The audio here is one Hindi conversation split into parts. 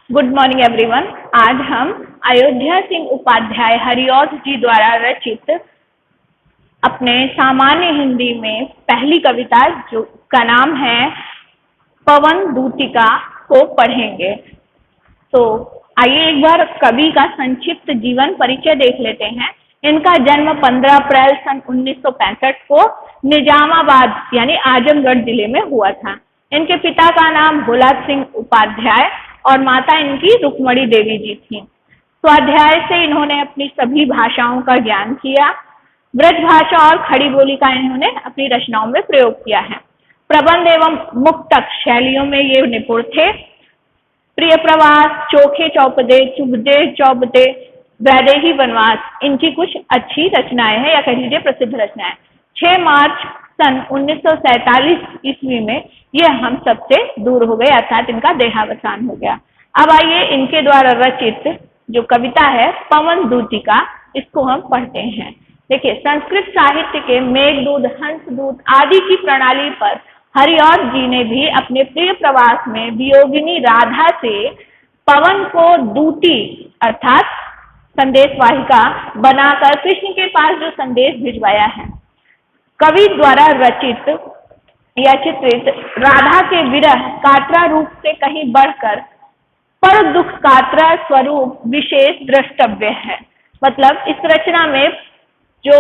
Good morning everyone. आज हम अयोध्या सिंह उपाध्याय हरिऔध जी द्वारा रचित अपने सामान्य हिंदी में पहली कविता जो का नाम है पवन दूतिका को पढ़ेंगे। तो आइए एक बार कवि का संक्षिप्त जीवन परिचय देख लेते हैं। इनका जन्म 15 अप्रैल सन 1965 को निजामाबाद यानी आजमगढ़ जिले में हुआ था। इनके पिता का नाम भोला सिंह उपाध्याय और माता इनकी रुक्मणी देवी जी थी। स्वाध्याय से इन्होंने अपनी सभी भाषाओं का ज्ञान किया। ब्रज भाषा और खड़ी बोली का इन्होंने अपनी रचनाओं में प्रयोग किया है। प्रबंध एवं मुक्तक शैलियों में ये निपुण थे। प्रिय प्रवास, चोखे चौपदे, चुभदे चौपदे, वैदेही वनवास इनकी कुछ अच्छी रचनाएं हैं या कह लीजिए प्रसिद्ध रचनाएं। 6 मार्च सन 1947 ईस्वी में ये हम सबसे दूर हो गए, अर्थात इनका देहावसान हो गया। अब आइए इनके द्वारा रचित जो कविता है पवन दूतिका, इसको हम पढ़ते हैं। देखिए, संस्कृत साहित्य के मेघदूत, हंसदूत आदि की प्रणाली पर हरिऔध जी ने भी अपने प्रिय प्रवास में वियोगिनी राधा से पवन को दूती अर्थात संदेशवाहिका बनाकर कृष्ण के पास जो संदेश भिजवाया है। कवि द्वारा रचित या चित्रित राधा के विरह कातरा रूप से कहीं बढ़कर पर दुख कातरा स्वरूप विशेष द्रष्टव्य है। मतलब इस रचना में जो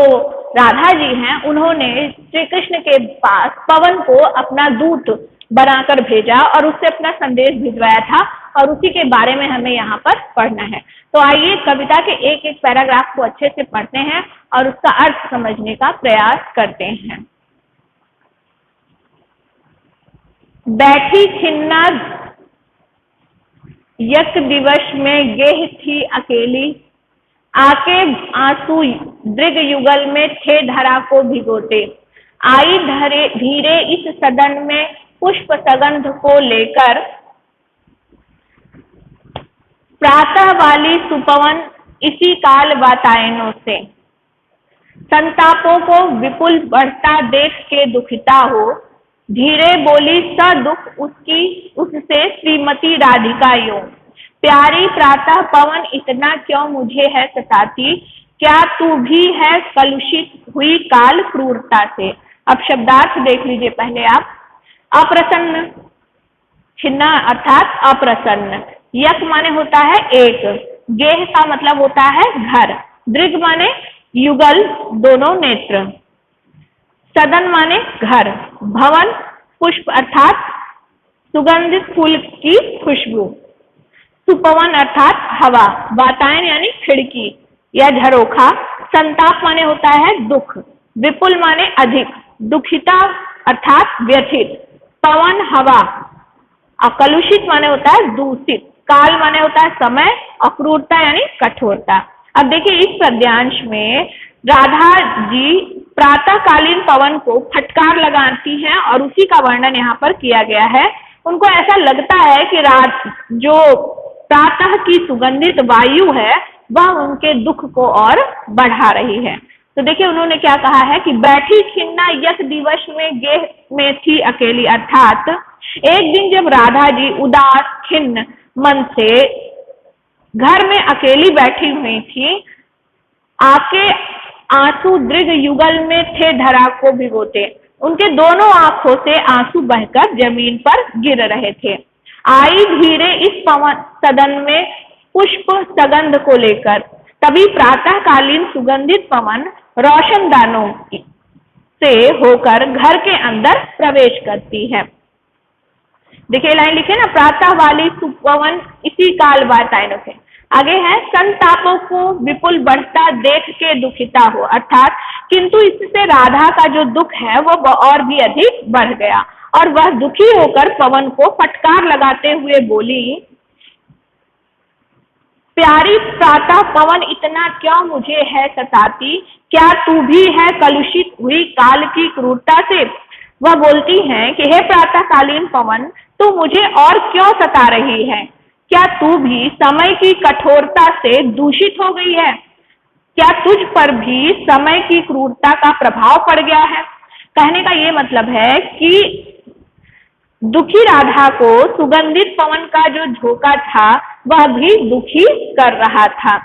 राधा जी हैं उन्होंने श्री कृष्ण के पास पवन को अपना दूत बनाकर भेजा और उससे अपना संदेश भिजवाया था, और उसी के बारे में हमें यहाँ पर पढ़ना है। तो आइए कविता के एक एक पैराग्राफ को अच्छे से पढ़ते हैं और उसका अर्थ समझने का प्रयास करते हैं। बैठी खिन्ना यक दिवस में गेह थी अकेली, आके आंसू दृग युगल में थे धरा को भिगोते, आई धीरे इस सदन में पुष्प सगंध को लेकर, प्रातः वाली सुपवन इसी काल वातायनों से, संतापों को विपुल बढ़ता देख के दुखिता हो, धीरे बोली स दुख उससे श्रीमती राधिका यूं, प्यारी प्रातः पवन इतना क्यों मुझे है सताती, क्या तू भी है कलुषित हुई काल क्रूरता से। अब शब्दार्थ देख लीजिए पहले आप। अप्रसन्न, छिन्ना अर्थात अप्रसन्न, यक माने होता है एक, गेह का मतलब होता है घर, दृग माने युगल दोनों नेत्र, सदन माने घर, भवन पुष्प अर्थात सुगंधित फूल की खुशबू, सुपवन अर्थात हवा, वातायन यानी खिड़की या झरोखा, संताप माने होता है दुख, विपुल माने अधिक, दुखिता अर्थात व्यथित, पवन हवा, अकलुषित माने होता है दूषित, काल माने होता है समय, अक्रूरता यानी कठोरता। अब देखिए इस पद्यांश में राधा जी प्रातःकालीन पवन को फटकार लगाती हैं और उसी का वर्णन यहाँ पर किया गया है। उनको ऐसा लगता है कि जो प्रातः की सुगंधित वायु है वह उनके दुख को और बढ़ा रही है। तो देखिए उन्होंने क्या कहा है कि बैठी खिन्ना यक दिवस में गेह में थी अकेली, अर्थात एक दिन जब राधा जी उदास खिन्न मन से घर में अकेली बैठी हुई थी, आके आंसू दृग युगल में थे धरा को भिगोते, उनके दोनों आंखों से आंसू बहकर जमीन पर गिर रहे थे। आई धीरे इस पवन सदन में पुष्प सगंध को लेकर, तभी प्रातःकालीन सुगंधित पवन रोशनदानों से होकर घर के अंदर प्रवेश करती है। देखिए लाइन लिखे ना, प्रातः वाली सुपवन इसी काल वातायनों से। आगे है संतापों को विपुल बढ़ता देख के दुखिता हो, अर्थात किंतु इससे राधा का जो दुख है वो और भी अधिक बढ़ गया और वह दुखी होकर पवन को फटकार लगाते हुए बोली, प्यारी प्रातः पवन इतना क्यों मुझे है सताती, क्या तू भी है कलुषित हुई काल की क्रूरता से। वह बोलती हैं कि हे प्रातःकालीन पवन, तू मुझे और क्यों सता रही है, क्या तू भी समय की कठोरता से दूषित हो गई है, क्या तुझ पर भी समय की क्रूरता का प्रभाव पड़ गया है। कहने का ये मतलब है कि दुखी राधा को सुगंधित पवन का जो झोंका था वह भी दुखी कर रहा था।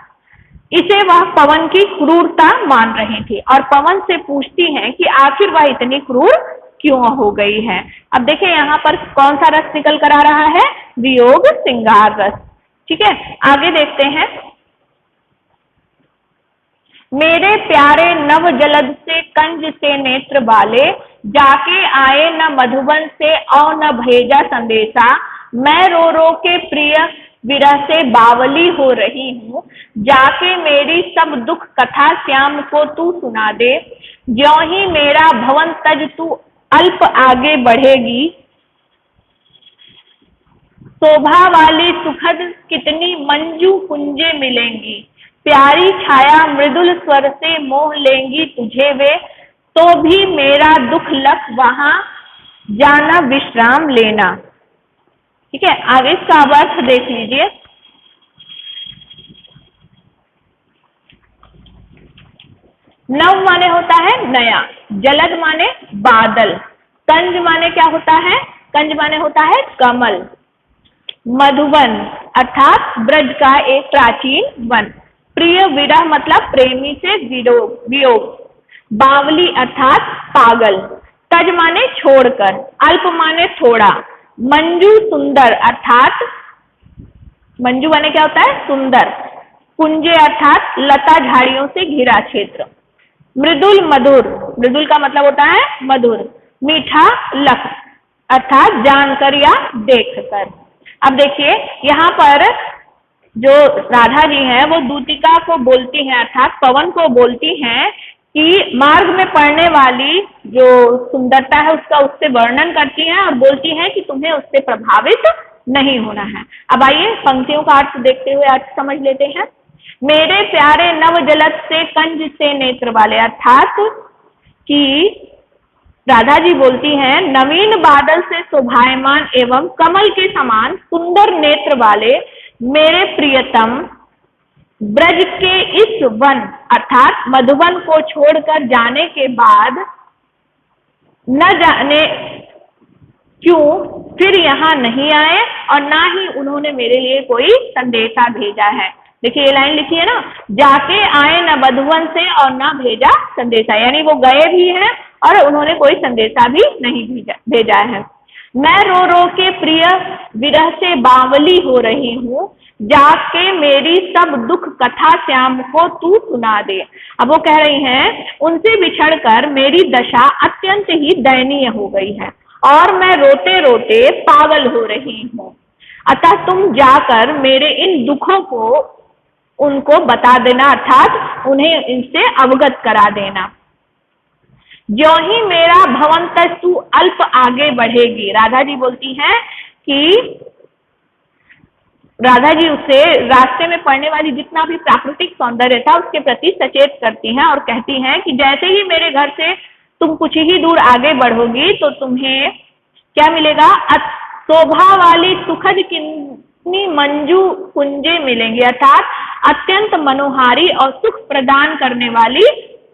इसे वह पवन की क्रूरता मान रही थी और पवन से पूछती हैं कि आखिर वह इतनी क्रूर क्यों हो गई है। अब देखिए यहाँ पर कौन सा रस निकल कर आ रहा है, वियोग श्रृंगार रस। ठीक है, आगे देखते हैं। मेरे प्यारे नव जलद से कंज से नेत्र वाले, जाके आए न मधुबन से और न भेजा संदेशा, मैं रो रो के प्रिय विरह से बावली हो रही हूँ, जाके मेरी सब दुख कथा श्याम को तू सुना दे, ज्यों ही मेरा भवन तज तू अल्प आगे बढ़ेगी, शोभा वाली सुखद कितनी मंजू कुंजे मिलेंगी, प्यारी छाया मृदुल स्वर से मोह लेंगी तुझे वे, तो भी मेरा दुख लख वहां जाना विश्राम लेना। ठीक है, आगे इसका अर्थ देख लीजिए। नव माने होता है नया, जलद माने बादल, कंज माने क्या होता है, कंज माने होता है कमल, मधुवन अर्थात ब्रज का एक प्राचीन वन, प्रिय विरह मतलब प्रेमी से वियोग, बावली अर्थात पागल, तज माने छोड़कर, अल्प माने थोड़ा, मंजू सुंदर अर्थात, मंजू माने क्या होता है सुंदर, कुंजे अर्थात लता झाड़ियों से घिरा क्षेत्र, मृदुल मधुर, मृदुल का मतलब होता है मधुर, मीठा लख अर्थात जानकर या देखकर। अब देखिए यहाँ पर जो राधा जी हैं वो दूतिका को बोलती हैं अर्थात पवन को बोलती हैं कि मार्ग में पड़ने वाली जो सुंदरता है उसका उससे वर्णन करती हैं और बोलती हैं कि तुम्हें उससे प्रभावित नहीं होना है। अब आइए पंक्तियों का अर्थ देखते हुए अर्थ समझ लेते हैं। मेरे प्यारे नव जलद से कंज से नेत्र वाले, अर्थात कि राधा जी बोलती हैं नवीन बादल से शोभायमान एवं कमल के समान सुंदर नेत्र वाले मेरे प्रियतम, ब्रज के इस वन अर्थात मधुबन को छोड़कर जाने के बाद न जाने क्यों फिर यहाँ नहीं आए और ना ही उन्होंने मेरे लिए कोई संदेशा भेजा है। देखिए ये लाइन लिखी है ना, जाके आए न मधुबन से और ना भेजा संदेशा, यानी वो गए भी हैं और उन्होंने कोई संदेशा भी नहीं भेजा है। मैं रो रो के प्रिय विरह से बावली हो रही हूँ, जाके मेरी सब दुख कथा श्याम को तू सुना दे। अब वो कह रही हैं उनसे बिछड़कर मेरी दशा अत्यंत ही दयनीय हो गई है और मैं रोते रोते पागल हो रही हूँ, अतः तुम जाकर मेरे इन दुखों को उनको बता देना अर्थात उन्हें इनसे अवगत करा देना। ज्यों ही मेरा भवन तक तू अल्प आगे बढ़ेगी, राधा जी बोलती हैं कि राधा जी उसे रास्ते में पड़ने वाली जितना भी प्राकृतिक सौंदर्य था उसके प्रति सचेत करती हैं और कहती हैं कि जैसे ही मेरे घर से तुम कुछ ही दूर आगे बढ़ोगी तो तुम्हें क्या मिलेगा, शोभा वाली सुखद कितनी मंजू कुंजे मिलेंगी, अर्थात अत्यंत मनोहारी और सुख प्रदान करने वाली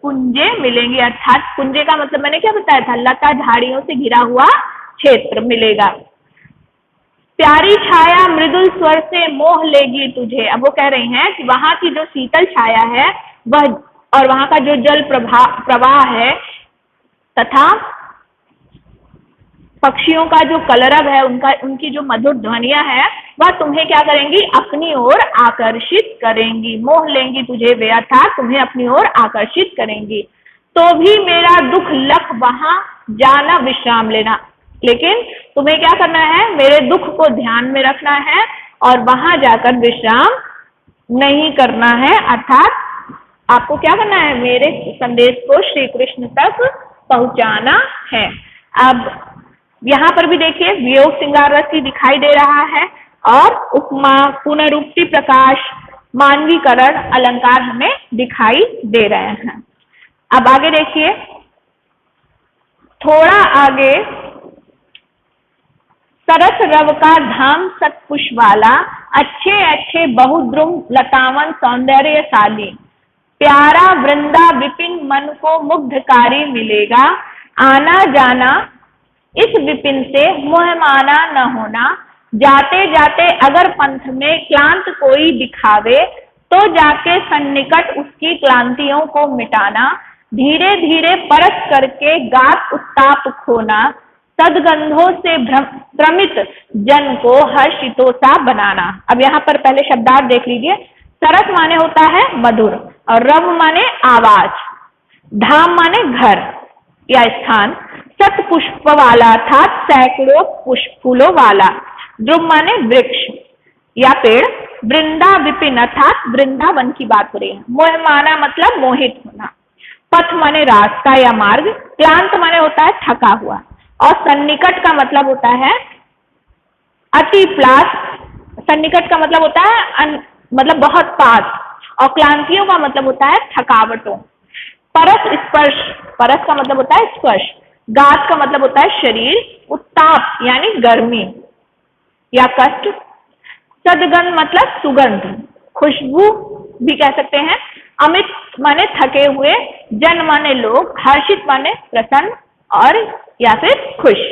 कुंजे मिलेंगी। अर्थात कुंजे का मतलब मैंने क्या बताया था, लता झाड़ियों से घिरा हुआ क्षेत्र मिलेगा। प्यारी छाया मृदुल स्वर से मोह लेगी तुझे। अब वो कह रही हैं कि वहां की जो शीतल छाया है वह और वहां का जो जल प्रवाह है तथा पक्षियों का जो कलरव है उनकी जो मधुर ध्वनियां है वह तुम्हें क्या करेंगी, अपनी ओर आकर्षित करेंगी। मोह लेंगी तुझे वे अर्थात तुम्हें अपनी ओर आकर्षित करेंगी। तो भी मेरा दुख लख वहां जाना विश्राम लेना, लेकिन तुम्हें क्या करना है, मेरे दुख को ध्यान में रखना है और वहां जाकर विश्राम नहीं करना है, अर्थात आपको क्या करना है, मेरे संदेश को श्री कृष्ण तक पहुंचाना है। अब यहाँ पर भी देखिए वियोग श्रृंगार रस ही दिखाई दे रहा है और उपमा, पुनरुक्ति, प्रकाश, मानवीकरण, अलंकार हमें दिखाई दे रहे हैं। अब आगे देखिए, थोड़ा आगे, सरस रव का धाम सतपुष वाला, अच्छे अच्छे बहुद्रुम लतावन सौंदर्यशाली, प्यारा वृंदा विपिन मन को मुग्धकारी मिलेगा, आना जाना इस विपिन से मोह माना न होना, जाते जाते अगर पंथ में क्लांत कोई दिखावे, तो जाके सन्निकट उसकी क्लांतियों को मिटाना। धीरे धीरे परख करके गात उत्ताप खोना, सदगंधों से भ्रमित जन को हर्षितोषा बनाना। अब यहाँ पर पहले शब्दार्थ देख लीजिए। सरस माने होता है मधुर, और रव माने आवाज, धाम माने घर या स्थान, सत पुष्प वाला था सैकड़ों पुष्प फूलों वाला, ध्रुव माने वृक्ष या पेड़, वृंदा विपिन अर्थात वृंदावन की बात हो रही है। मोह माना मतलब मोहित होना, पथ माने रास्ता या मार्ग, क्लांत माने होता है थका हुआ, और सन्निकट का मतलब होता है अति प्लास। सन्निकट का मतलब होता है मतलब बहुत पास, और क्लांतियों का मतलब होता है थकावटों। परस स्पर्श, परस का मतलब होता है स्पर्श, गात का मतलब होता है शरीर, उत्ताप यानी गर्मी या कष्ट, सदगंध मतलब सुगंध, खुशबू भी कह सकते हैं, अमित माने थके हुए, जन माने लोग, हर्षित माने प्रसन्न और या फिर खुश।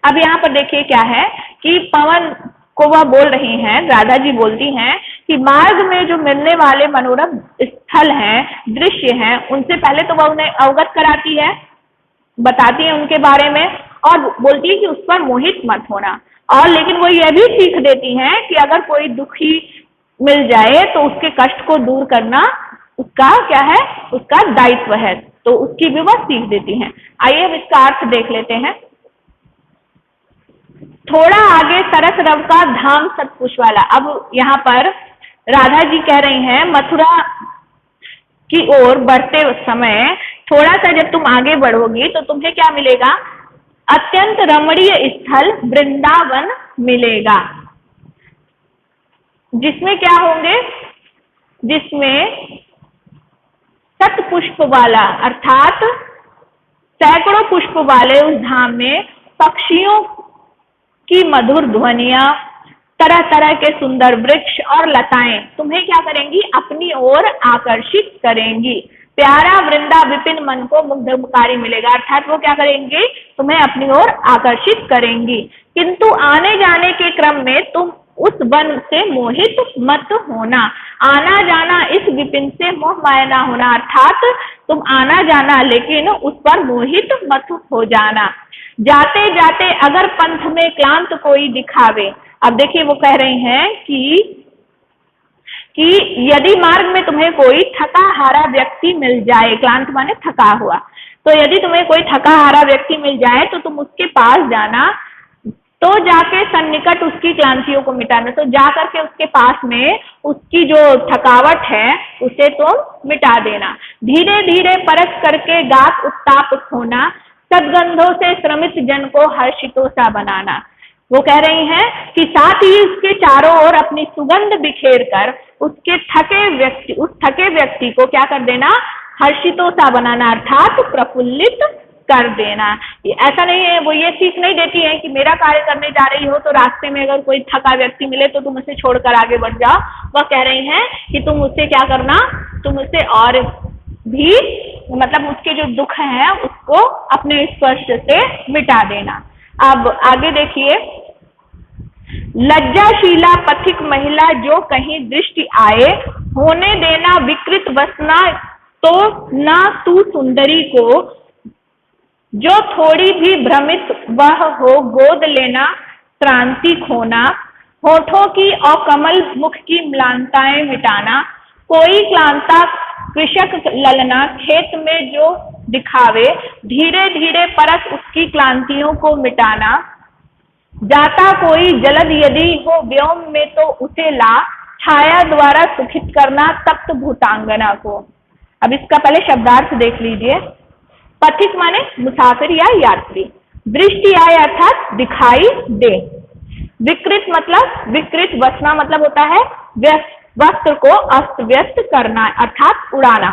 अब यहाँ पर देखिए क्या है कि पवन को वह बोल रही हैं, राधा जी बोलती हैं कि मार्ग में जो मिलने वाले मनोरम स्थल हैं, दृश्य हैं, उनसे पहले तो वह उन्हें अवगत कराती है, बताती है उनके बारे में, और बोलती है कि उस पर मोहित मत होना। और लेकिन वो यह भी सीख देती हैं कि अगर कोई दुखी मिल जाए तो उसके कष्ट को दूर करना उसका क्या है, उसका दायित्व है, तो उसकी भी वह सीख देती हैं। आइए अब इसका अर्थ देख लेते हैं। थोड़ा आगे सरस रव का धाम सतपुष वाला। अब यहाँ पर राधा जी कह रही हैं मथुरा की ओर बढ़ते समय थोड़ा सा जब तुम आगे बढ़ोगी तो तुम्हें क्या मिलेगा, अत्यंत रमणीय स्थल वृंदावन मिलेगा, जिसमें क्या होंगे, जिसमें सत पुष्प वाला अर्थात सैकड़ों पुष्प वाले उस धाम में पक्षियों की मधुर ध्वनियां, तरह तरह के सुंदर वृक्ष और लताएं तुम्हें क्या करेंगी, अपनी ओर आकर्षित करेंगी। प्यारा वृंदा विपिन मन को मुग्धकारी मिलेगा, अर्थात वो क्या करेंगी, तुम्हें अपनी ओर आकर्षित करेंगी। किंतु आने जाने के क्रम में तुम उस वन से मोहित मत होना। आना जाना इस विपिन से मोह माया ना होना, अर्थात तुम आना जाना लेकिन उस पर मोहित मत हो जाना। जाते जाते अगर पंथ में क्लांत कोई दिखावे। अब देखिए वो कह रही हैं कि यदि मार्ग में तुम्हें कोई थका हारा व्यक्ति मिल जाए, क्लांत माने थका हुआ, तो यदि तुम्हें कोई थका हारा व्यक्ति मिल जाए तो तुम उसके पास जाना, तो जाके सन्निकट उसकी क्लांतियों को मिटाना। तो जा करके उसके पास में उसकी जो थकावट है उसे तुम मिटा देना। धीरे धीरे परख करके गात उत्ताप खोना, सदगंधों से श्रमित जन को हर्षितोषा बनाना। वो कह रही हैं कि साथ ही उसके चारों ओर अपनी सुगंध बिखेर कर उस थके व्यक्ति को क्या कर देना, हर्षितोषा बनाना, अर्थात प्रफुल्लित कर देना। ऐसा नहीं है, वो ये सीख नहीं देती है कि मेरा कार्य करने जा रही हो तो रास्ते में अगर कोई थका व्यक्ति मिले तो तुम उसे छोड़कर आगे बढ़ जाओ। वह कह रही हैं कि तुम उससे क्या करना, तुम उससे और भी मतलब उसके जो दुख है उसको अपने स्पर्श से मिटा देना। अब आगे देखिए, लज्जाशीला पथिक महिला जो कहीं दृष्टि आए, होने देना विकृत वसना तो ना तू सुंदरी को, जो थोड़ी भी भ्रमित वह हो गोद लेना क्रांति खोना, होठों की और कमल मुख की म्लानताएं मिटाना, कोई क्लांता कृषक ललना खेत में जो दिखावे, धीरे धीरे परख उसकी क्लांतियों को मिटाना, जाता कोई जलद यदि हो व्योम में तो उसे ला, छाया द्वारा सुखित करना तप्त भूतांगना को। अब इसका पहले शब्दार्थ देख लीजिए। पथिक माने मुसाफिर या यात्री, दृष्टि आए अर्थात दिखाई दे, विकृत मतलब विकृत, वसना मतलब होता है वस्त्र को अस्त व्यस्त करना अर्थात उड़ाना,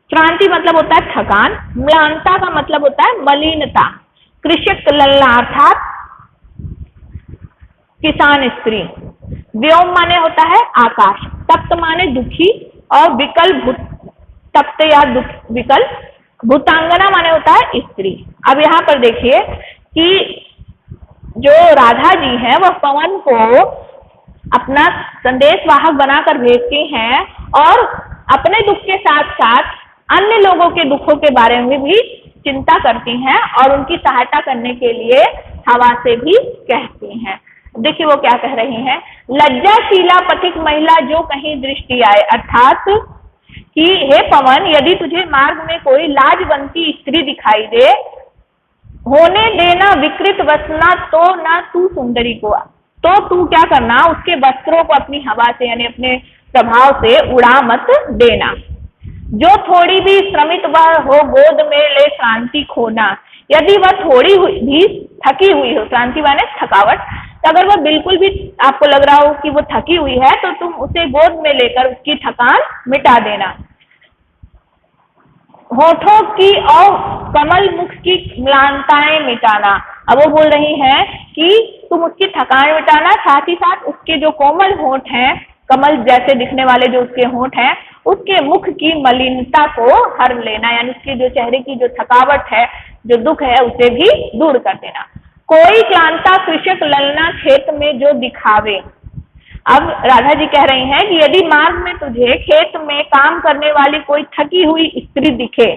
क्रांति मतलब होता है थकान, म्लानता का मतलब होता है मलिनता, कृषक ललना अर्थात किसान स्त्री, व्योम माने होता है आकाश, तप्त माने दुखी, और विकल तप्त या विकल, भूतांगना माने होता है स्त्री। अब यहाँ पर देखिए कि जो राधा जी हैं वह पवन को अपना संदेश वाहक बनाकर भेजती हैं और अपने दुख के साथ साथ अन्य लोगों के दुखों के बारे में भी चिंता करती हैं और उनकी सहायता करने के लिए हवा से भी कहती हैं। देखिए वो क्या कह रही हैं, लज्जाशीला पथिक महिला जो कहीं दृष्टि आए, अर्थात कि हे पवन, यदि तुझे मार्ग में कोई लाजवंती स्त्री दिखाई दे, होने देना विकृत वसना तो ना तू सुंदरी को, तो तू क्या करना, उसके वस्त्रों को अपनी हवा से यानी अपने प्रभाव से उड़ा मत देना। जो थोड़ी भी श्रमित वह हो गोद में ले शांति खोना, यदि वह थोड़ी भी थकी हुई हो, शांति माने थकावट, तो अगर वह बिल्कुल भी आपको लग रहा हो कि वो थकी हुई है तो तुम उसे गोद में लेकर उसकी थकान मिटा देना। होठों की और कमल मुख की म्लानताएं मिटाना, अब वो बोल रही हैं कि तुम उसकी थकान मिटाना, साथ ही साथ उसके जो कोमल होठ हैं, कमल जैसे दिखने वाले जो उसके होठ हैं, उसके मुख की मलिनता को हर लेना, यानी उसके जो चेहरे की जो थकावट है, जो दुख है, उसे भी दूर कर देना। कोई क्लांता कृषक ललना खेत में जो दिखावे, अब राधा जी कह रही हैं कि यदि मार्ग में तुझे खेत में काम करने वाली कोई थकी हुई स्त्री दिखे,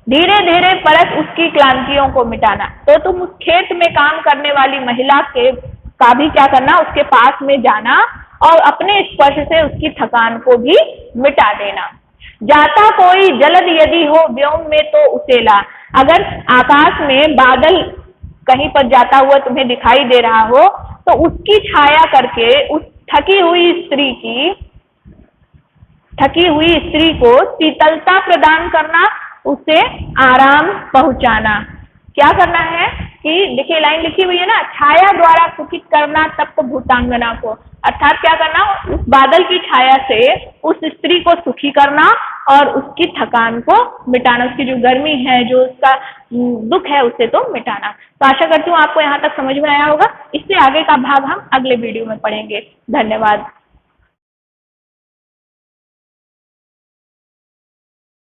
धीरे धीरे परस उसकी क्लांतियों को मिटाना, तो तुम उस खेत में काम करने वाली महिला का भी क्या करना, उसके पास में जाना और अपने स्पर्श से उसकी थकान को भी मिटा देना। जाता कोई जलद यदि हो व्योम में तो उसे ला, अगर आकाश में बादल कहीं पर जाता हुआ तुम्हें दिखाई दे रहा हो तो उसकी छाया करके उस थकी हुई स्त्री को शीतलता प्रदान करना, उसे आराम पहुंचाना। क्या करना है कि देखिए लाइन लिखी हुई है ना, छाया द्वारा सुखित करना तप्त भूतांगना को, अर्थात क्या करना, उस बादल की छाया से उस स्त्री को सुखी करना और उसकी थकान को मिटाना, उसकी जो गर्मी है, जो उसका दुख है, उसे तो मिटाना। तो आशा करती हूँ आपको यहाँ तक समझ में आया होगा। इससे आगे का भाग हम अगले वीडियो में पढ़ेंगे। धन्यवाद।